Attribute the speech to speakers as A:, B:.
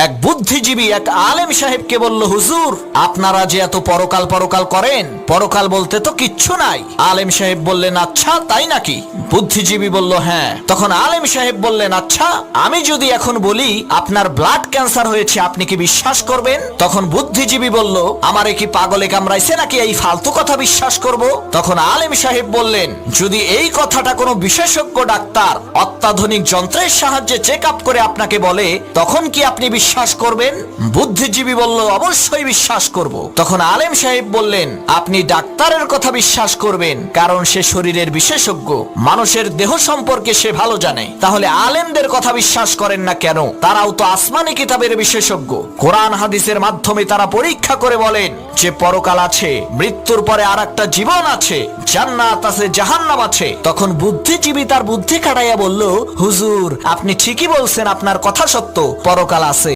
A: এক বুদ্ধিজীবী এক আলেম সাহেবকে বলল, হুজুর আপনারা যে এত পরকাল পরকাল করেন, পরকাল বলতে তো কিচ্ছু নাই। আলেম সাহেব বললেন, আচ্ছা তাই নাকি? বুদ্ধিজীবী বলল, হ্যাঁ। তখন আলেম সাহেব বললেন, আচ্ছা আমি যদি এখন বলি আপনার ব্লাড ক্যান্সার হয়েছে, আপনি কি বিশ্বাস করবেন? তখন বুদ্ধিজীবী বলল, আমারে কি পাগলে কামড়াইছে নাকি এই ফালতু কথা বিশ্বাস করব? তখন আলেম সাহেব বললেন, যদি এই কথাটা কোনো বিশেষজ্ঞ ডাক্তার অত্যাধুনিক যন্ত্রের সাহায্যে চেক আপ করে আপনাকে বলে, তখন কি আপনি বিশ্বাস করবেন? বুদ্ধিজীবী বলল, অবশ্যই বিশ্বাস করব। তখন আলেম সাহেব বললেন, আপনি ডাক্তারের কথা বিশ্বাস করবেন কারণ সে শরীরের বিশেষজ্ঞ, মানুষের দেহ সম্পর্কে সে ভালো জানে। তাহলে আলেমদের কথা বিশ্বাস করেন না কেন? তারাও তো আসমানি কিতাবের বিশেষজ্ঞ। কোরআন হাদিসের মাধ্যমে তারা পরীক্ষা করে বলেন যে পরকাল আছে, মৃত্যুর পরে আর একটা জীবন আছে, জান্নাত আছে, জাহান্নাম আছে। তখন বুদ্ধিজীবী তার বুদ্ধি খাটাইয়া বলল, হুজুর আপনি ঠিকই বলছেন, আপনার কথা সত্য, পরকাল আছে।